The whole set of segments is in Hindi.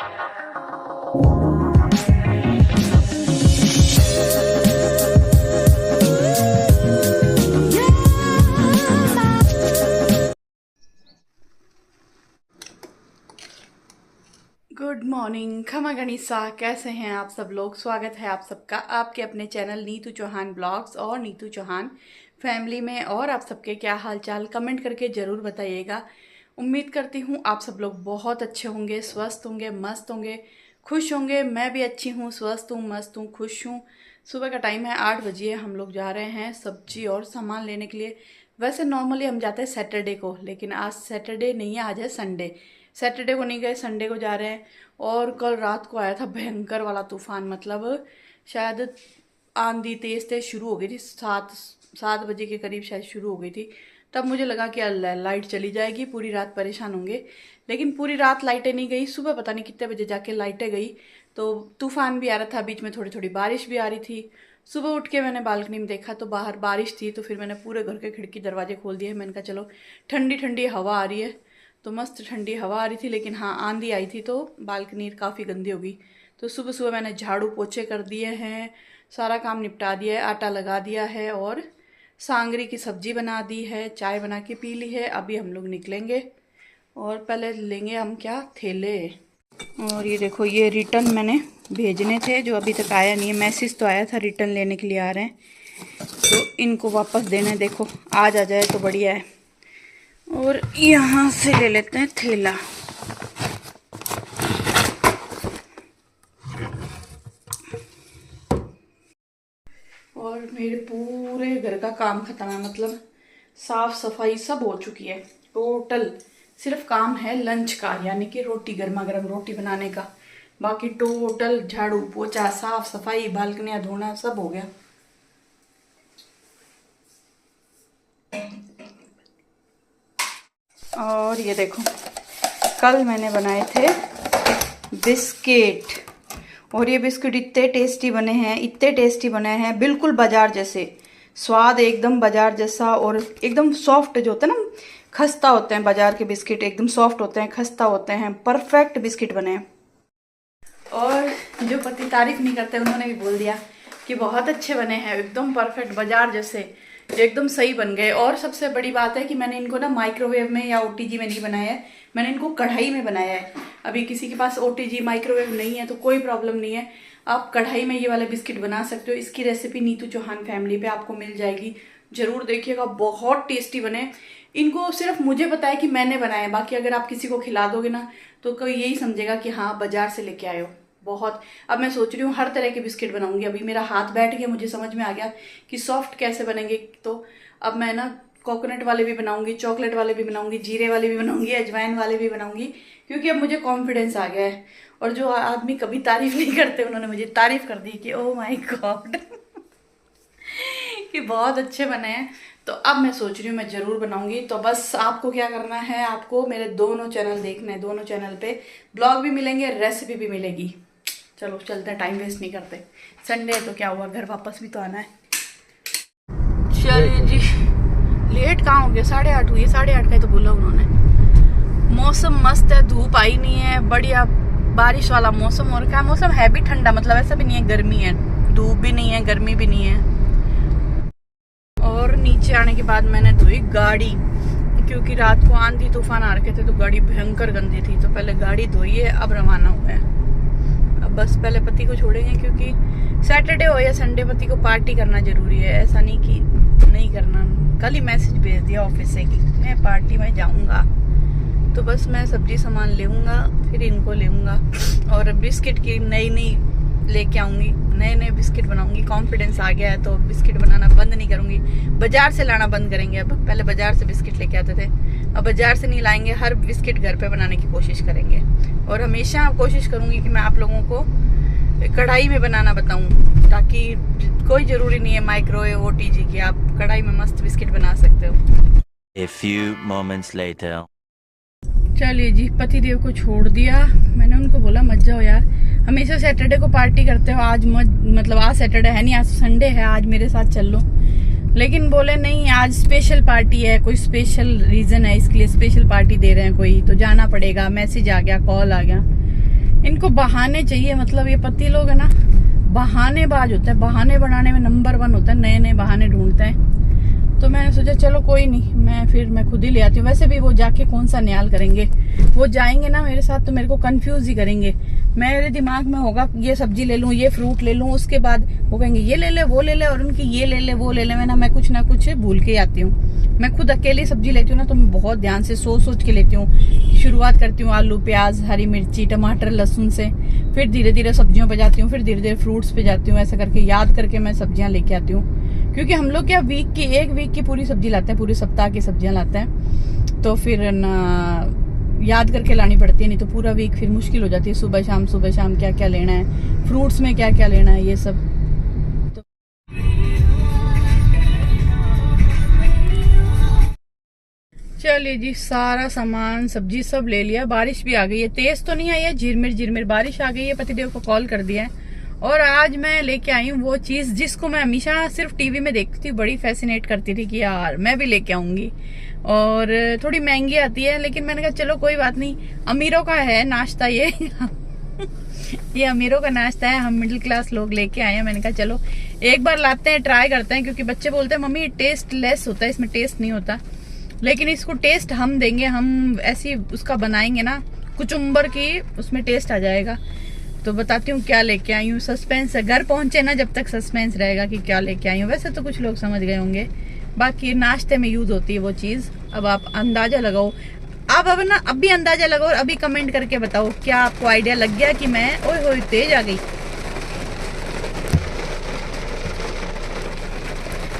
गुड मॉर्निंग खमा गणिसा, कैसे हैं आप सब लोग। स्वागत है आप सबका आपके अपने चैनल नीतू चौहान ब्लॉग्स और नीतू चौहान फैमिली में। और आप सबके क्या हाल चाल कमेंट करके ज़रूर बताइएगा। उम्मीद करती हूँ आप सब लोग बहुत अच्छे होंगे, स्वस्थ होंगे, मस्त होंगे, खुश होंगे। मैं भी अच्छी हूँ, स्वस्थ हूँ, मस्त हूँ, खुश हूँ। सुबह का टाइम है 8 बजे, हम लोग जा रहे हैं सब्जी और सामान लेने के लिए। वैसे नॉर्मली हम जाते हैं सैटरडे को, लेकिन आज सैटरडे नहीं है, आज है संडे। सैटरडे को नहीं गए, संडे को जा रहे हैं। और कल रात को आया था भयंकर वाला तूफान, मतलब शायद आंधी तेज तेज शुरू हो गई थी, 7 बजे के करीब शायद शुरू हो गई थी। तब मुझे लगा कि लाइट चली जाएगी, पूरी रात परेशान होंगे। लेकिन पूरी रात लाइटें नहीं गई, सुबह पता नहीं कितने बजे जाके लाइटें गई। तो तूफान भी आ रहा था, बीच में थोड़ी थोड़ी बारिश भी आ रही थी। सुबह उठ के मैंने बालकनी में देखा तो बाहर बारिश थी, तो फिर मैंने पूरे घर के खिड़की दरवाजे खोल दिए। मैंने कहा चलो ठंडी ठंडी हवा आ रही है, तो मस्त ठंडी हवा आ रही थी। लेकिन हाँ, आंधी आई थी तो बालकनी काफ़ी गंदी हो गई। तो सुबह सुबह मैंने झाड़ू पोछे कर दिए हैं, सारा काम निपटा दिया है, आटा लगा दिया है और सांगरी की सब्जी बना दी है, चाय बना के पी ली है। अभी हम लोग निकलेंगे और पहले लेंगे हम क्या, थैले। और ये देखो, ये रिटर्न मैंने भेजने थे जो अभी तक आया नहीं है। मैसेज तो आया था रिटर्न लेने के लिए आ रहे हैं, तो इनको वापस देने। देखो आज आ जाए तो बढ़िया है। और यहाँ से ले लेते हैं थैला। और मेरे पूरे घर का काम खत्म है, मतलब साफ सफाई सब हो चुकी है टोटल। सिर्फ काम है लंच का, यानी कि रोटी, गर्मा गर्म रोटी बनाने का। बाकी टोटल झाड़ू पोछा, साफ सफाई, बालकनियां धोना सब हो गया। और ये देखो, कल मैंने बनाए थे बिस्किट, और ये बिस्किट इतने टेस्टी बने हैं, इतने टेस्टी बने हैं, बिल्कुल बाजार जैसे स्वाद, एकदम बाजार जैसा। और एकदम सॉफ्ट जो होता है ना, खस्ता होते हैं बाजार के बिस्किट, एकदम सॉफ्ट होते हैं, खस्ता होते हैं, परफेक्ट बिस्किट बने हैं। और जो पति तारीफ नहीं करते उन्होंने भी बोल दिया कि बहुत अच्छे बने हैं, एकदम परफेक्ट बाजार जैसे, एकदम सही बन गए। और सबसे बड़ी बात है कि मैंने इनको ना माइक्रोवेव में या ओटीजी में नहीं बनाया है, मैंने इनको कढ़ाई में बनाया है। अभी किसी के पास ओटीजी माइक्रोवेव नहीं है तो कोई प्रॉब्लम नहीं है, आप कढ़ाई में ये वाले बिस्किट बना सकते हो। इसकी रेसिपी नीतू चौहान फैमिली पे आपको मिल जाएगी, जरूर देखिएगा, बहुत टेस्टी बने। इनको सिर्फ मुझे पता है कि मैंने बनाया, बाकी अगर आप किसी को खिला दोगे ना तो कोई यही समझेगा कि हाँ बाजार से लेके आए हो। बहुत, अब मैं सोच रही हूँ हर तरह के बिस्किट बनाऊंगी। अभी मेरा हाथ बैठ गया, मुझे समझ में आ गया कि सॉफ्ट कैसे बनेंगे। तो अब मैं ना कोकोनट वाले भी बनाऊंगी, चॉकलेट वाले भी बनाऊंगी, जीरे वाले भी बनाऊंगी, अजवाइन वाले भी बनाऊंगी, क्योंकि अब मुझे कॉन्फिडेंस आ गया है। और जो आदमी कभी तारीफ नहीं करते उन्होंने मुझे तारीफ कर दी कि ओह माय गॉड कि बहुत अच्छे बने हैं। तो अब मैं सोच रही हूँ मैं जरूर बनाऊंगी। तो बस आपको क्या करना है, आपको मेरे दोनों चैनल देखने हैं, दोनों चैनल पे ब्लॉग भी मिलेंगे, रेसिपी भी मिलेगी। चलो चलते हैं, टाइम वेस्ट नहीं करते। संडे है तो क्या हुआ, घर वापस भी तो आना है। चलिए जी, लेट कहाँ हो गया, 8:30 हुई है, 8:30 का तो बोला उन्होंने। मौसम मस्त है, धूप आई नहीं है, बढ़िया बारिश वाला मौसम हो रखा है। मौसम है भी ठंडा, मतलब ऐसा भी नहीं है गर्मी है, धूप भी नहीं है, गर्मी भी नहीं है। और नीचे आने के बाद मैंने धोई गाड़ी, क्योंकि रात को आंधी तूफान आ रखे थे तो गाड़ी भयंकर गंदी थी। तो पहले गाड़ी धोई है, अब रवाना हुआ है। अब बस पहले पति को छोड़ेंगे, क्योंकि सैटरडे हो या संडे पति को पार्टी करना जरूरी है। ऐसा नहीं कि नहीं करना। कल ही मैसेज भेज दिया ऑफिस से कि मैं पार्टी में जाऊंगा। तो बस मैं सब्जी सामान लेऊंगा, फिर इनको लेऊंगा और बिस्किट की नई लेके आऊंगी, नए बिस्किट बनाऊंगी। कॉन्फिडेंस आ गया है तो बिस्किट बनाना बंद नहीं करूंगी, बाजार से लाना बंद करेंगे। अब पहले बाजार से बिस्किट लेके आते थे, अब बाजार से नहीं लाएंगे, हर बिस्किट घर पे बनाने की कोशिश करेंगे। और हमेशा कोशिश करूंगी कि मैं आप लोगों को कढ़ाई में बनाना बताऊं, ताकि कोई जरूरी नहीं है माइक्रोवेव ओटीजी की, आप कढ़ाई में मस्त बिस्किट बना सकते हो। A few moments later. चलिए जी, पति देव को छोड़ दिया। मैंने उनको बोला मत जाओ यार, हमेशा सैटरडे को पार्टी करते हो, आज मतलब आज सैटरडे है नहीं, आज संडे है, आज मेरे साथ चल लो। लेकिन बोले नहीं, आज स्पेशल पार्टी है, कोई स्पेशल रीजन है, इसके लिए स्पेशल पार्टी दे रहे हैं कोई, तो जाना पड़ेगा। मैसेज आ गया, कॉल आ गया। इनको बहाने चाहिए, मतलब ये पति लोग है ना बहानेबाज होते हैं, बहाने बनाने में नंबर 1 होता है, नए नए बहाने ढूंढते हैं। तो मैंने सोचा चलो कोई नहीं, मैं खुद ही ले आती हूँ। वैसे भी वो जाके कौन सा न्याल करेंगे, वो जाएंगे ना मेरे साथ तो मेरे को कंफ्यूज ही करेंगे। मेरे दिमाग में होगा ये सब्जी ले लूँ, ये फ्रूट ले लूँ, उसके बाद वो कहेंगे ये ले ले वो ले ले, और उनकी ये ले ले वो ले ले, मैं कुछ ना कुछ भूल के आती हूँ। मैं खुद अकेली सब्जी लेती हूँ ना तो मैं बहुत ध्यान से सोच के लेती हूँ। शुरुआत करती हूँ आलू प्याज हरी मिर्ची टमाटर लहसुन से, फिर धीरे धीरे सब्जियों पे जाती हूँ, फिर धीरे धीरे फ्रूट्स पे जाती हूँ। ऐसा करके याद करके मैं सब्जियां लेके आती हूँ, क्योंकि हम लोग क्या एक वीक की पूरी सब्जी लाते हैं, पूरे सप्ताह की सब्जियां लाते हैं, तो फिर ना याद करके लानी पड़ती है, नहीं तो पूरा वीक फिर मुश्किल हो जाती है। सुबह शाम क्या क्या लेना है, फ्रूट्स में क्या क्या लेना है, ये सब। तो चलिए जी, सारा सामान सब्जी सब ले लिया। बारिश भी आ गई है, तेज तो नहीं आई है, झिरमिर बारिश आ गई है। पतिदेव को कॉल कर दिया है और आज मैं लेके आई हूँ वो चीज जिसको मैं हमेशा सिर्फ टीवी में देखती थी, बड़ी फैसिनेट करती थी कि यार मैं भी लेके आऊंगी। और थोड़ी महंगी आती है, लेकिन मैंने कहा चलो कोई बात नहीं, अमीरों का है नाश्ता ये ये अमीरों का नाश्ता है, हम मिडिल क्लास लोग लेके आए हैं। मैंने कहा चलो एक बार लाते हैं, ट्राई करते हैं, क्योंकि बच्चे बोलते हैं मम्मी टेस्ट लेस होता है, इसमें टेस्ट नहीं होता, लेकिन इसको टेस्ट हम देंगे, हम ऐसी उसका बनाएंगे ना कुचुम्बर की, उसमें टेस्ट आ जाएगा। तो बताती हूँ क्या लेके आई हूँ। सस्पेंस है, घर पहुंचे ना जब तक सस्पेंस रहेगा कि क्या लेके आई हूँ। वैसे तो कुछ लोग समझ गए होंगे, बाकी नाश्ते में यूज होती है वो चीज। अब आप अंदाजा लगाओ, अब ना अभी अंदाजा लगाओ और अभी कमेंट करके बताओ क्या आपको आइडिया लग गया कि मैं ओए होए तेज आ गई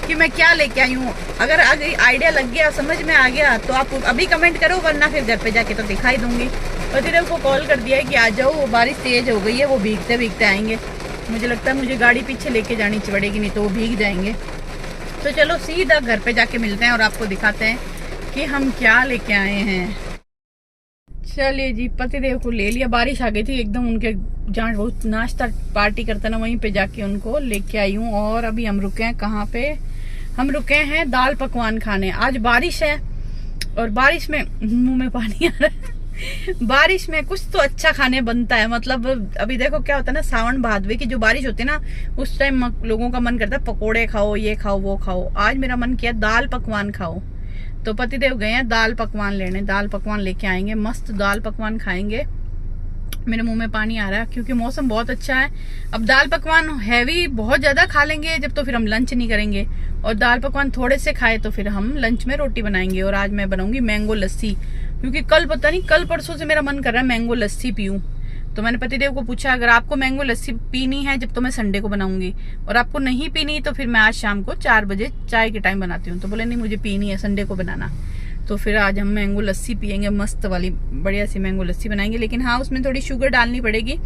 कि मैं क्या लेके आई हूँ। अगर आइडिया लग गया, समझ में आ गया, तो आप अभी कमेंट करो, वरना फिर घर पे जाके तो दिखाई दूंगी। पतिदेव को कॉल कर दिया है कि आ जाओ, वो बारिश तेज हो गई है, वो भीगते भीगते आएंगे। मुझे लगता है मुझे गाड़ी पीछे लेके जानी पड़ेगी, नहीं तो वो भीग जाएंगे। तो चलो सीधा घर पे जाके मिलते हैं और आपको दिखाते हैं कि हम क्या लेके आए हैं। चलिए जी, पतिदेव को ले लिया, बारिश आ गई थी एकदम, उनके जहाँ वो नाश्ता पार्टी करते ना वहीं पे जाके उनको लेके आई हूँ। और अभी हम रुके हैं कहाँ पे, हम रुके हैं दाल पकवान खाने। आज बारिश है और बारिश में मुंह में पानी आ रहा है बारिश में कुछ तो अच्छा खाने बनता है। मतलब अभी देखो क्या होता है ना, सावन भादवे की जो बारिश होती है ना, उस टाइम लोगों का मन करता है पकोड़े खाओ, ये खाओ वो खाओ। आज मेरा मन किया दाल पकवान खाओ, तो पतिदेव गए हैं दाल पकवान लेने, दाल पकवान लेके आएंगे, मस्त दाल पकवान खाएंगे। मेरे मुंह में पानी आ रहा है क्योंकि मौसम बहुत अच्छा है। अब दाल पकवान हैवी बहुत ज्यादा खा लेंगे जब, तो फिर हम लंच नहीं करेंगे, और दाल पकवान थोड़े से खाए तो फिर हम लंच में रोटी बनाएंगे। और आज मैं बनाऊंगी मैंगो लस्सी, क्योंकि कल पता नहीं कल परसों से मेरा मन कर रहा है मैंगो लस्सी पीऊं। तो मैंने पतिदेव को पूछा अगर आपको मैंगो लस्सी पीनी है जब, तो मैं संडे को बनाऊंगी, और आपको नहीं पीनी तो फिर मैं आज शाम को 4 बजे चाय के टाइम बनाती हूँ। तो बोले नहीं मुझे पीनी है, संडे को बनाना। तो फिर आज हम मैंगो लस्सी पियेंगे, मस्त वाली बढ़िया सी मैंगो लस्सी बनाएंगे। लेकिन हाँ, उसमें थोड़ी शुगर डालनी पड़ेगी,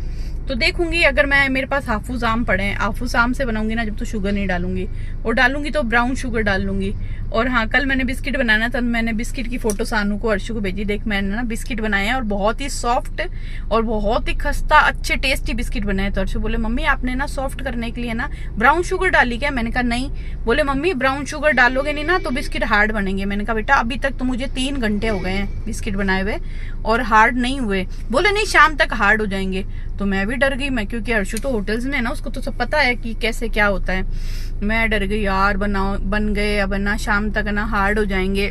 तो देखूंगी। अगर मेरे पास हाफूज आम पड़े हैं, हाफूज आम से बनाऊंगी ना जब, तो शुगर नहीं डालूंगी, और डालूंगी तो ब्राउन शुगर डाल लूंगी। और हाँ, कल मैंने बिस्किट बनाना था, मैंने बिस्किट की फोटो सानू को अर्शु को भेजी, देख मैंने ना बिस्किट बनाए हैं और बहुत ही सॉफ्ट और बहुत ही खस्ता अच्छे टेस्टी बिस्किट बनाए। तो अर्शु बोले मम्मी आपने ना सॉफ्ट करने के लिए ना ब्राउन शुगर डाली क्या? मैंने कहा नहीं। बोले मम्मी ब्राउन शुगर डालोगे नहीं ना तो बिस्किट हार्ड बनेंगे। मैंने कहा बेटा अभी तक तो मुझे 3 घंटे हो गए हैं बिस्किट बनाए हुए और हार्ड नहीं हुए। बोले नहीं शाम तक हार्ड हो जाएंगे। तो मैं भी डर गई, मैं क्योंकि अर्शु तो होटल्स में है ना, उसको तो सब पता है कि कैसे क्या होता है। मैं डर गई यार, बन गए अब ना शाम तक ना हार्ड हो जाएंगे।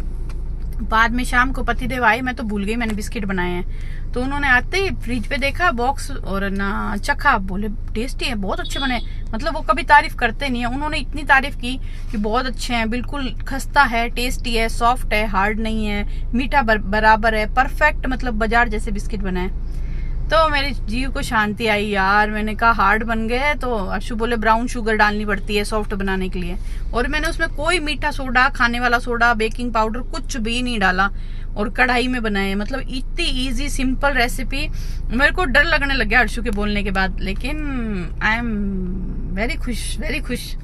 बाद में शाम को पतिदेव आए, मैं तो भूल गई मैंने बिस्किट बनाए हैं। तो उन्होंने आते ही फ्रिज पे देखा बॉक्स और ना चखा, बोले टेस्टी है, बहुत अच्छे बने। मतलब वो कभी तारीफ करते नहीं है, उन्होंने इतनी तारीफ की कि बहुत अच्छे हैं, बिल्कुल खस्ता है, टेस्टी है, सॉफ्ट है, हार्ड नहीं है, मीठा बराबर है, परफेक्ट, मतलब बाजार जैसे बिस्किट बनाए। तो मेरे जीव को शांति आई यार। मैंने कहा हार्ड बन गए, तो अर्शु बोले ब्राउन शुगर डालनी पड़ती है सॉफ्ट बनाने के लिए। और मैंने उसमें कोई मीठा सोडा, खाने वाला सोडा, बेकिंग पाउडर कुछ भी नहीं डाला और कढ़ाई में बनाए। मतलब इतनी इजी सिंपल रेसिपी। मेरे को डर लगने लग गया अर्शु के बोलने के बाद, लेकिन आई एम वेरी खुश।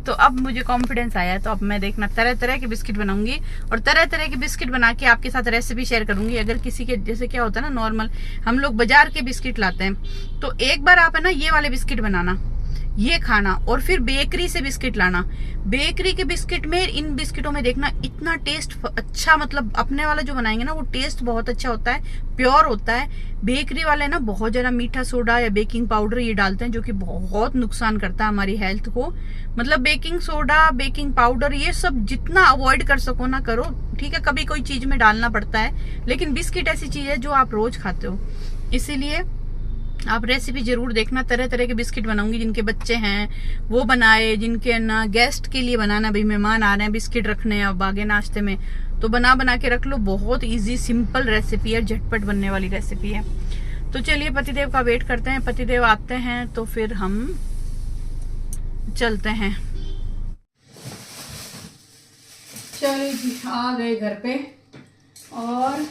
तो अब मुझे कॉन्फिडेंस आया है। तो अब मैं देखना तरह तरह के बिस्किट बनाऊंगी और तरह तरह के बिस्किट बना के आपके साथ रेसिपी शेयर करूंगी। अगर किसी के जैसे क्या होता है ना, नॉर्मल हम लोग बाजार के बिस्किट लाते हैं, तो एक बार आप है ना ये वाले बिस्किट बनाना, ये खाना, और फिर बेकरी से बिस्किट लाना। बेकरी के बिस्किट में, इन बिस्किटों में देखना इतना टेस्ट अच्छा, मतलब अपने वाला जो बनाएंगे ना वो टेस्ट बहुत अच्छा होता है, प्योर होता है। बेकरी वाले ना बहुत ज्यादा मीठा सोडा या बेकिंग पाउडर ये डालते हैं, जो कि बहुत नुकसान करता है हमारी हेल्थ को। मतलब बेकिंग सोडा, बेकिंग पाउडर, ये सब जितना अवॉइड कर सको ना करो, ठीक है। कभी कोई चीज में डालना पड़ता है, लेकिन बिस्किट ऐसी चीज है जो आप रोज खाते हो। इसीलिए आप रेसिपी जरूर देखना। तरह तरह के बिस्किट बनाऊंगी, जिनके बच्चे हैं वो बनाए, जिनके ना गेस्ट के लिए बनाना, भाई मेहमान आ रहे हैं, बिस्किट रखने हैं अब आगे नाश्ते में, तो बना बना के रख लो। बहुत इजी सिंपल रेसिपी है, झटपट बनने वाली रेसिपी है। तो चलिए पतिदेव का वेट करते हैं, पतिदेव आते हैं तो फिर हम चलते हैं। चलिए जी, आ गए घर पे, और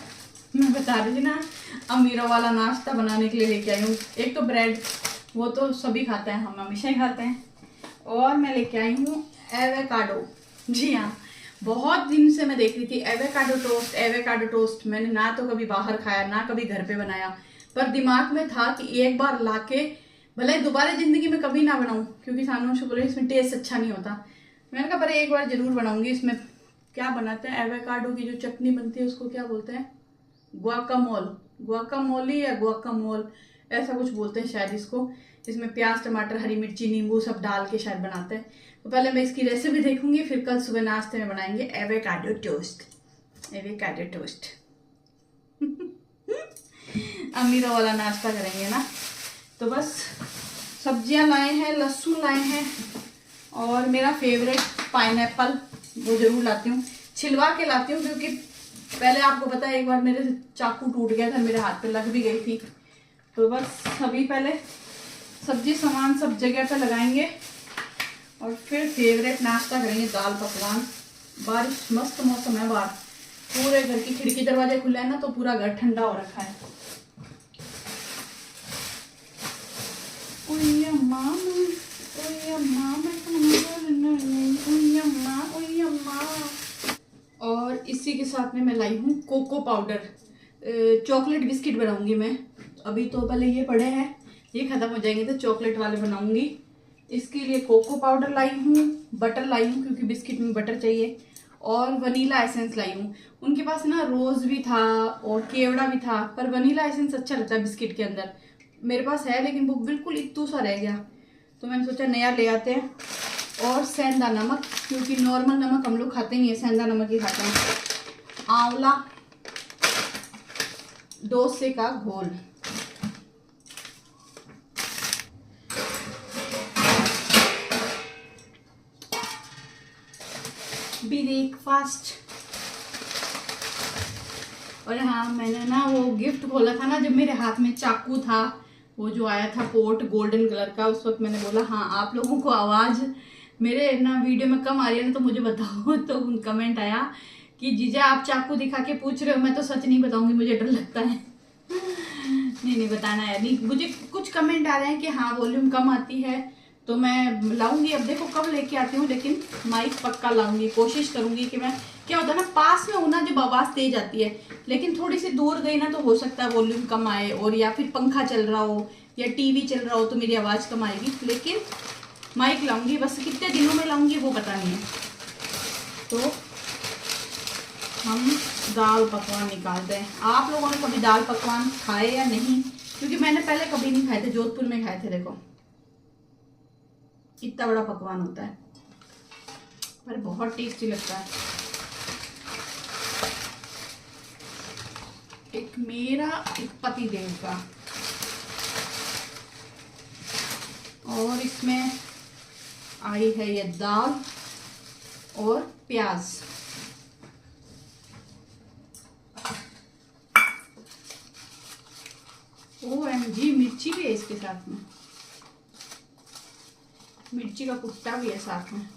मैं बता रही थी ना अमीरों वाला नाश्ता बनाने के लिए लेके आई हूँ। एक तो ब्रेड, वो तो सभी खाते हैं, हम हमेशा ही खाते हैं। और मैं लेके आई हूँ एवोकाडो। जी हाँ, बहुत दिन से मैं देख रही थी एवोकाडो टोस्ट, एवोकाडो टोस्ट। मैंने ना तो कभी बाहर खाया, ना कभी घर पे बनाया, पर दिमाग में था कि एक बार लाके भले दोबारा जिंदगी में कभी ना बनाऊं, क्योंकि सामने से बोले इसमें टेस्ट अच्छा नहीं होता। मैंने कहा पर एक बार जरूर बनाऊंगी। इसमें क्या बनाते हैं, एवोकाडो की जो चटनी बनती है उसको क्या बोलते हैं, गुआकामोल, गुआकामोली या गुआकामोल, ऐसा कुछ बोलते हैं शायद इसको। इसमें प्याज, टमाटर, हरी मिर्ची, नींबू सब डाल के शायद बनाते हैं। तो पहले मैं इसकी रेसिपी देखूंगी, फिर कल सुबह नाश्ते में बनाएंगे एवोकाडो टोस्ट। एवोकाडो टोस्ट अमीरों वाला नाश्ता करेंगे ना। तो बस सब्जियां लाए हैं, लहसुन लाए हैं, और मेरा फेवरेट पाइनएप्पल, वो जरूर लाती हूँ, छिलवा के लाती हूँ, क्योंकि पहले आपको पता है एक बार मेरे चाकू टूट गया था, मेरे हाथ पे लग भी गई थी। तो बस अभी पहले सब्जी सामान सब जगह पे लगाएंगे, और फिर फेवरेट नाश्ता करेंगे दाल पकवान। बारिश, मस्त मौसम है बाहर, पूरे घर की खिड़की दरवाजे खुले हैं ना, तो पूरा घर ठंडा हो रखा है। और इसी के साथ में मैं लाई हूँ कोको पाउडर, चॉकलेट बिस्किट बनाऊंगी मैं। अभी तो पहले ये पड़े हैं, ये खत्म हो जाएंगे तो चॉकलेट वाले बनाऊंगी। इसके लिए कोको पाउडर लाई हूँ, बटर लाई हूँ क्योंकि बिस्किट में बटर चाहिए, और वनीला एसेंस लाई हूँ। उनके पास ना रोज भी था और केवड़ा भी था, पर वनीला एसेंस अच्छा लगता है बिस्किट के अंदर। मेरे पास है लेकिन वो बिल्कुल इत्तू सा रह गया, तो मैंने सोचा नया ले आते हैं। और सेंधा नमक, क्योंकि नॉर्मल नमक हम लोग खाते नहीं है, सेंधा नमक ही खाते हैं। आंवला, डोसे का घोल, ब्रेकफास्ट। और हाँ, मैंने ना वो गिफ्ट खोला था ना, जब मेरे हाथ में चाकू था, वो जो आया था पोर्ट गोल्डन कलर का, उस वक्त मैंने बोला हाँ आप लोगों को आवाज़ मेरे ना वीडियो में कम आ रही है ना तो मुझे बताओ। तो कमेंट आया कि जीजा आप चाकू दिखा के पूछ रहे हो, मैं तो सच नहीं बताऊंगी, मुझे डर लगता है। नहीं बताना है, नहीं। मुझे कुछ कमेंट आ रहे हैं कि हाँ वॉल्यूम कम आती है, तो मैं लाऊंगी। अब देखो कब लेके आती हूँ, लेकिन माइक पक्का लाऊंगी। कोशिश करूंगी कि मैं, क्या होता है ना पास में होना जब आवाज़ तेज आती है, लेकिन थोड़ी सी दूर गई ना तो हो सकता है वॉल्यूम कम आए, और या फिर पंखा चल रहा हो या टीवी चल रहा हो तो मेरी आवाज़ कम आएगी। लेकिन माइक लाऊंगी, बस कितने दिनों में लाऊंगी वो पता नहीं है। तो हम दाल पकवान निकालते हैं। आप लोगों ने कभी दाल पकवान खाए या नहीं, क्योंकि मैंने पहले कभी नहीं खाए थे, जोधपुर में खाए थे। देखो इतना बड़ा पकवान होता है, पर बहुत टेस्टी लगता है। एक मेरा, एक पतिदेव का, और इसमें आई है ये दाल और प्याज। OMG, मिर्ची भी है इसके साथ में, मिर्ची का कुट्टा भी है साथ में।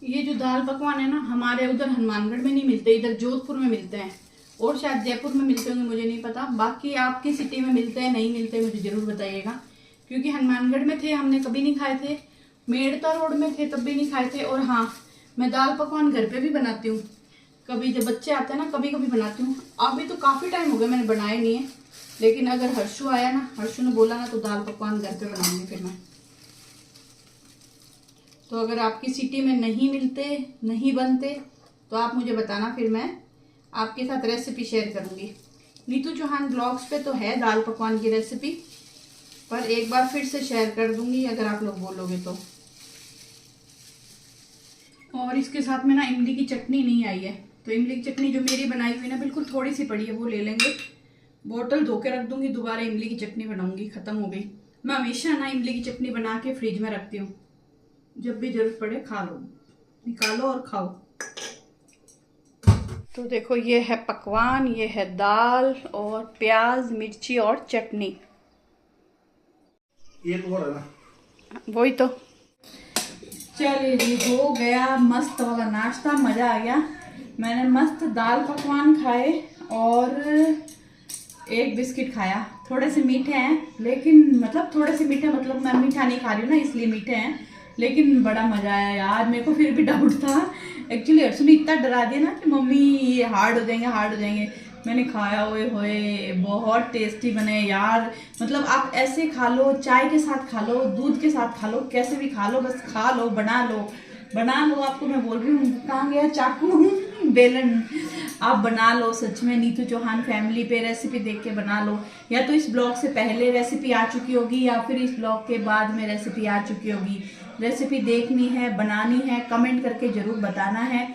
ये जो दाल पकवान है ना, हमारे उधर हनुमानगढ़ में नहीं मिलते, इधर जोधपुर में मिलते हैं, और शायद जयपुर में मिलते होंगे, मुझे नहीं पता। बाकी आपकी सिटी में मिलते हैं नहीं मिलते मुझे जरूर बताइएगा, क्योंकि हनुमानगढ़ में थे हमने कभी नहीं खाए थे, मेड़ता रोड में थे तब भी नहीं खाए थे। और हाँ, मैं दाल पकवान घर पे भी बनाती हूँ, कभी जब बच्चे आते हैं ना कभी कभी बनाती हूँ। अभी तो काफ़ी टाइम हो गया मैंने बनाए नहीं है, लेकिन अगर हर्षु आया ना, हर्षु ने बोला ना, तो दाल पकवान घर पे बनाऊंगी फिर मैं। तो अगर आपकी सिटी में नहीं मिलते, नहीं बनते, तो आप मुझे बताना, फिर मैं आपके साथ रेसिपी शेयर करूंगी। नीतू चौहान ब्लॉग्स पे तो है दाल पकवान की रेसिपी, पर एक बार फिर से शेयर कर दूंगी अगर आप लोग बोलोगे तो। और इसके साथ में ना इमली की चटनी नहीं आई है, तो इमली की चटनी जो मेरी बनाई हुई ना बिल्कुल थोड़ी सी पड़ी है, वो ले लेंगे। बोतल धो के रख दूंगी, दोबारा इमली की चटनी बनाऊंगी, खत्म हो गई। मैं हमेशा ना इमली की चटनी बना के फ्रिज में रखती हूँ, जब भी जरूरत पड़े खा लो, निकालो और खाओ। तो देखो ये है पकवान, ये है दाल और प्याज मिर्ची और चटनी। ये तो है ना, वही तो। चलिए जी, हो गया मस्त वाला नाश्ता, मज़ा आ गया। मैंने मस्त दाल पकवान खाए और एक बिस्किट खाया। थोड़े से मीठे हैं, लेकिन मतलब थोड़े से मीठे मतलब मैं मीठा नहीं खा रही हूँ ना, इसलिए मीठे हैं, लेकिन बड़ा मज़ा आया यार। मेरे को फिर भी डाउट था एक्चुअली, अर्शु ने इतना डरा दिया ना कि मम्मी ये हार्ड हो जाएंगे, हार्ड हो जाएंगे। मैंने खाया, ओए होए बहुत टेस्टी बने यार। मतलब आप ऐसे खा लो, चाय के साथ खा लो, दूध के साथ खा लो, कैसे भी खा लो, बस खा लो, बना लो, बना लो। आपको मैं बोल रही हूँ, कहाँ गया चाकू बेलन, आप बना लो सच में। नीतू चौहान फैमिली पे रेसिपी देख के बना लो, या तो इस ब्लॉग से पहले रेसिपी आ चुकी होगी या फिर इस ब्लॉग के बाद में रेसिपी आ चुकी होगी। रेसिपी देखनी है, बनानी है, कमेंट करके जरूर बताना है,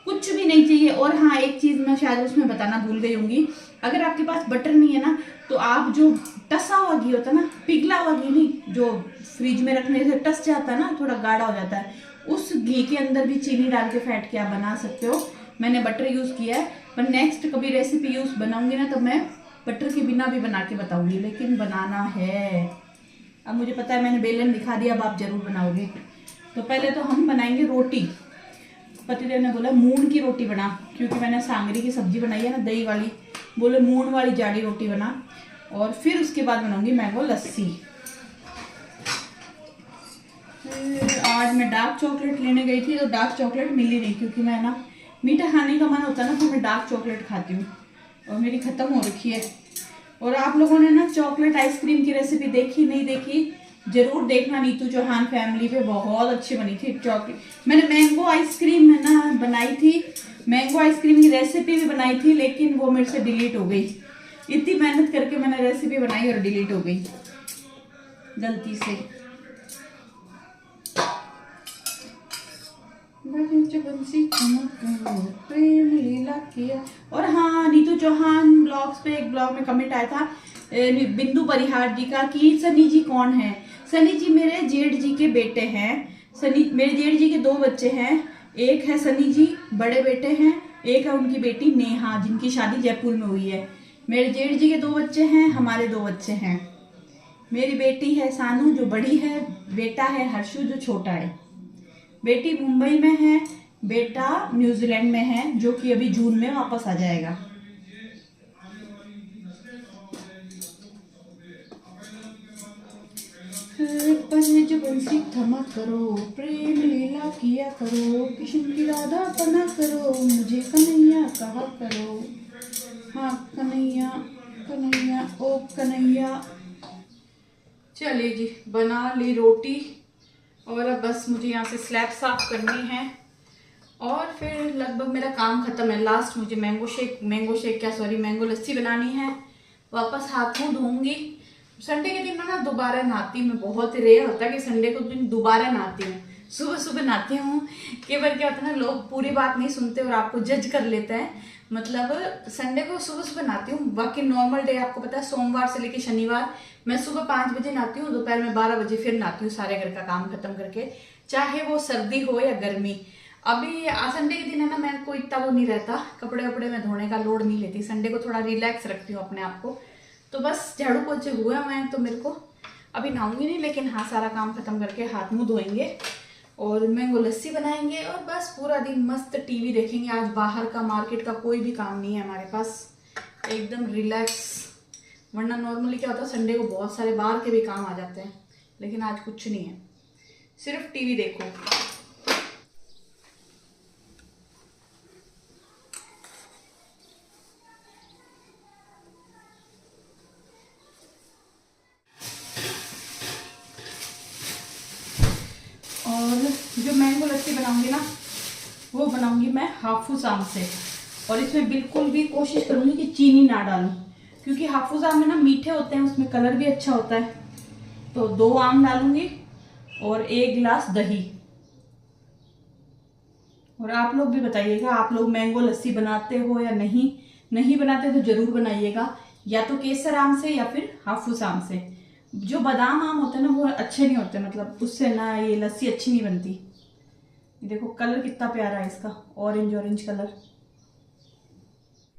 कुछ भी नहीं चाहिए। और हाँ, एक चीज़ मैं शायद उसमें बताना भूल गई होंगी, अगर आपके पास बटर नहीं है ना, तो आप जो टसा हुआ घी होता है ना, पिघला हुआ घी नहीं, जो फ्रिज में रखने से टस जाता है ना, थोड़ा गाढ़ा हो जाता है, उस घी के अंदर भी चीनी डाल के फेंट के आप बना सकते हो। मैंने बटर यूज़ किया है, पर नेक्स्ट कभी रेसिपी यूज़ बनाऊंगी ना, तो मैं बटर के बिना भी बना के बताऊंगी, लेकिन बनाना है। अब मुझे पता है मैंने बेलन दिखा दिया, अब आप जरूर बनाओगे। तो पहले तो हम बनाएंगे रोटी। पतिदेव ने बोला मूंग की रोटी बना, क्योंकि मैंने सांगरी की सब्जी बनाई है ना दही वाली, बोले मूंग वाली जाड़ी रोटी बना, और फिर उसके बाद बनाऊंगी मैंगो लस्सी। आज मैं डार्क चॉकलेट लेने गई थी, तो डार्क चॉकलेट मिली नहीं, क्योंकि मैं ना मीठा खाने का मन होता है ना, तो मैं डार्क चॉकलेट खाती हूँ, और मेरी ख़त्म हो रखी है। और आप लोगों ने ना चॉकलेट आइसक्रीम की रेसिपी देखी नहीं देखी, जरूर देखना। नीतू चौहान फैमिली पे बहुत अच्छी बनी थी चॉकलेट। मैंने मैंगो आइसक्रीम में ना बनाई थी, मैंगो आइसक्रीम की रेसिपी भी बनाई थी, लेकिन वो मेरे से डिलीट हो गई। इतनी मेहनत करके मैंने रेसिपी बनाई और डिलीट हो गई गलती से। प्रेम लीला किया। और हाँ, नीतू चौहान ब्लॉग्स पे एक ब्लॉग में कमेंट आया था बिंदु परिहार जी का, कि सनी जी कौन है। सनी जी मेरे जेठ जी के बेटे हैं। सनी, मेरे जेठ जी के 2 बच्चे हैं, एक है सनी जी बड़े बेटे हैं, एक है उनकी बेटी नेहा, जिनकी शादी जयपुर में हुई है। मेरे जेठ जी के 2 बच्चे हैं, हमारे 2 बच्चे हैं। मेरी बेटी है सानू जो बड़ी है, बेटा है हर्षु जो छोटा है। बेटी मुंबई में है, बेटा न्यूजीलैंड में है, जो कि अभी जून में वापस आ जाएगा। बंसी थमा करो, प्रेम लीला किया करो, कृष्ण की राधा बना करो, मुझे कन्हैया कहा करो। हाँ कन्हैया, कन्हैया ओ कन्हैया। चलिए जी, बना ली रोटी, और अब बस मुझे यहाँ से स्लैब साफ करनी है, और फिर लगभग मेरा काम खत्म है। लास्ट मुझे मैंगो शेक क्या सॉरी मैंगो लस्सी बनानी है। वापस हाथ मुँह धोऊंगी। संडे के दिन मैं ना दोबारा नहाती हूँ। मैं बहुत रेयर होता है कि संडे को दिन दोबारा नहाती हूँ, सुबह सुबह नहाती हूँ। कई बार क्या होता है ना, लोग पूरी बात नहीं सुनते और आपको जज कर लेते हैं। मतलब संडे को सुबह सुबह नहाती हूँ, बाकी नॉर्मल डे आपको पता है सोमवार से लेकर शनिवार मैं सुबह 5 बजे नहाती हूँ, दोपहर में 12 बजे फिर नहाती हूँ, सारे घर का काम खत्म करके, चाहे वो सर्दी हो या गर्मी। अभी संडे के दिन है ना, मेरे को इतना वो नहीं रहता, कपड़े वपड़े में धोने का लोड नहीं लेती। संडे को थोड़ा रिलैक्स रखती हूँ अपने आप को। तो बस झाड़ू पोछे हुए हैं, तो मेरे को अभी नहाऊंगी नहीं, लेकिन हाँ सारा काम खत्म करके हाथ मुंह धोएंगे और मैंगो लस्सी बनाएंगे, और बस पूरा दिन मस्त टीवी देखेंगे। आज बाहर का मार्केट का कोई भी काम नहीं है हमारे पास, एकदम रिलैक्स। वरना नॉर्मली क्या होता है, संडे को बहुत सारे बाहर के भी काम आ जाते हैं, लेकिन आज कुछ नहीं है, सिर्फ टीवी देखो। हाफूस आम से, और इसमें बिल्कुल भी कोशिश करूँगी कि चीनी ना डालूं, क्योंकि हाफूस आम में ना मीठे होते हैं, उसमें कलर भी अच्छा होता है। तो 2 आम डालूंगी और 1 गिलास दही। और आप लोग भी बताइएगा, आप लोग मैंगो लस्सी बनाते हो या नहीं, नहीं बनाते तो जरूर बनाइएगा, या तो केसर आम से या फिर हाफूस आम से। जो बादाम आम होते हैं ना वो अच्छे नहीं होते, मतलब उससे ना ये लस्सी अच्छी नहीं बनती। देखो कलर कितना प्यारा है इसका, ऑरेंज ऑरेंज कलर।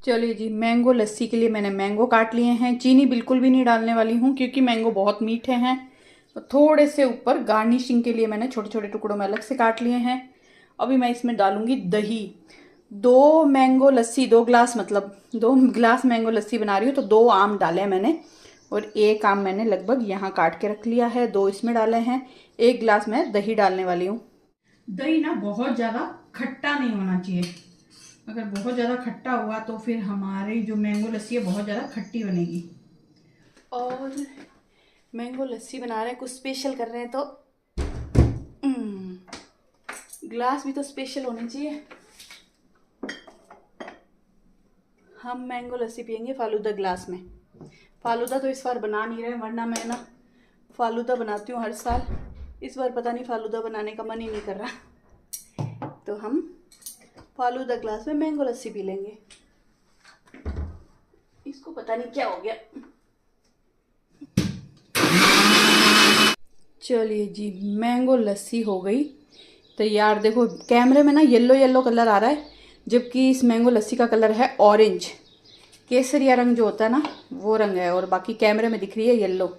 चलिए जी, मैंगो लस्सी के लिए मैंने मैंगो काट लिए हैं। चीनी बिल्कुल भी नहीं डालने वाली हूँ क्योंकि मैंगो बहुत मीठे हैं। तो थोड़े से ऊपर गार्निशिंग के लिए मैंने छोटे छोटे टुकड़ों में अलग से काट लिए हैं। अभी मैं इसमें डालूंगी दही। 2 मैंगो लस्सी, 2 गिलास, मतलब 2 गिलास मैंगो लस्सी बना रही हूँ तो 2 आम डाले मैंने, और 1 आम मैंने लगभग यहाँ काट के रख लिया है। 2 इसमें डाले हैं। 1 गिलास मैं दही डालने वाली हूँ। दही ना बहुत ज़्यादा खट्टा नहीं होना चाहिए, अगर बहुत ज़्यादा खट्टा हुआ तो फिर हमारी जो मैंगो लस्सी है बहुत ज़्यादा खट्टी बनेगी। और मैंगो लस्सी बना रहे हैं, कुछ स्पेशल कर रहे हैं, तो ग्लास भी तो स्पेशल होने चाहिए। हम मैंगो लस्सी पियेंगे फालूदा ग्लास में। फालूदा तो इस बार बना नहीं रहे, वरना मैं ना फालूदा बनाती हूँ हर साल। इस बार पता नहीं फालूदा बनाने का मन ही नहीं कर रहा, तो हम फालूदा ग्लास में मैंगो लस्सी पी लेंगे। इसको पता नहीं क्या हो गया। चलिए जी, मैंगो लस्सी हो गई तैयार। देखो कैमरे में ना येलो येलो कलर आ रहा है, जबकि इस मैंगो लस्सी का कलर है ऑरेंज, केसरिया रंग जो होता है ना वो रंग है, और बाकी कैमरे में दिख रही है येलो।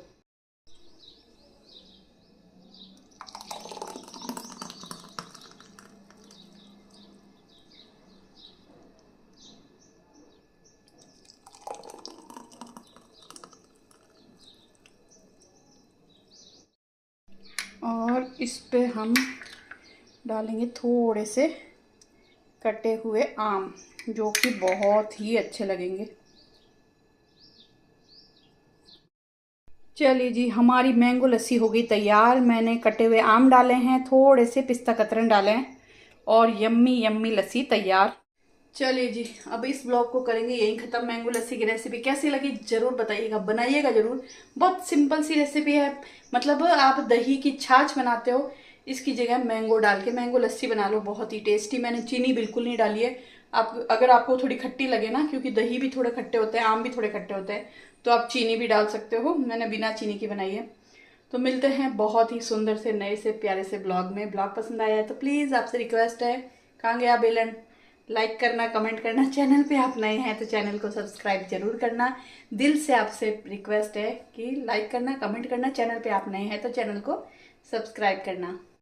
और इस पे हम डालेंगे थोड़े से कटे हुए आम, जो कि बहुत ही अच्छे लगेंगे। चलिए जी, हमारी मैंगो लस्सी हो गई तैयार। मैंने कटे हुए आम डाले हैं, थोड़े से पिस्ता कतरन डाले हैं, और यम्मी यम्मी लस्सी तैयार। चलिए जी, अब इस ब्लॉग को करेंगे यहीं ख़त्म। मैंगो लस्सी की रेसिपी कैसी लगी ज़रूर बताइएगा, बनाइएगा ज़रूर। बहुत सिंपल सी रेसिपी है, मतलब आप दही की छाछ बनाते हो, इसकी जगह मैंगो डाल के मैंगो लस्सी बना लो, बहुत ही टेस्टी। मैंने चीनी बिल्कुल नहीं डाली है। आप अगर आपको थोड़ी खट्टी लगे ना, क्योंकि दही भी थोड़े खट्टे होते हैं, आम भी थोड़े खट्टे होते हैं, तो आप चीनी भी डाल सकते हो। मैंने बिना चीनी की बनाई है। तो मिलते हैं बहुत ही सुंदर से नए से प्यारे से ब्लॉग में। ब्लॉग पसंद आया है तो प्लीज़ आपसे रिक्वेस्ट है, कहाँ गया बेलन, लाइक करना, कमेंट करना। चैनल पे आप नए हैं तो चैनल को सब्सक्राइब जरूर करना। दिल से आपसे रिक्वेस्ट है कि लाइक करना, कमेंट करना। चैनल पे आप नए हैं तो चैनल को सब्सक्राइब करना।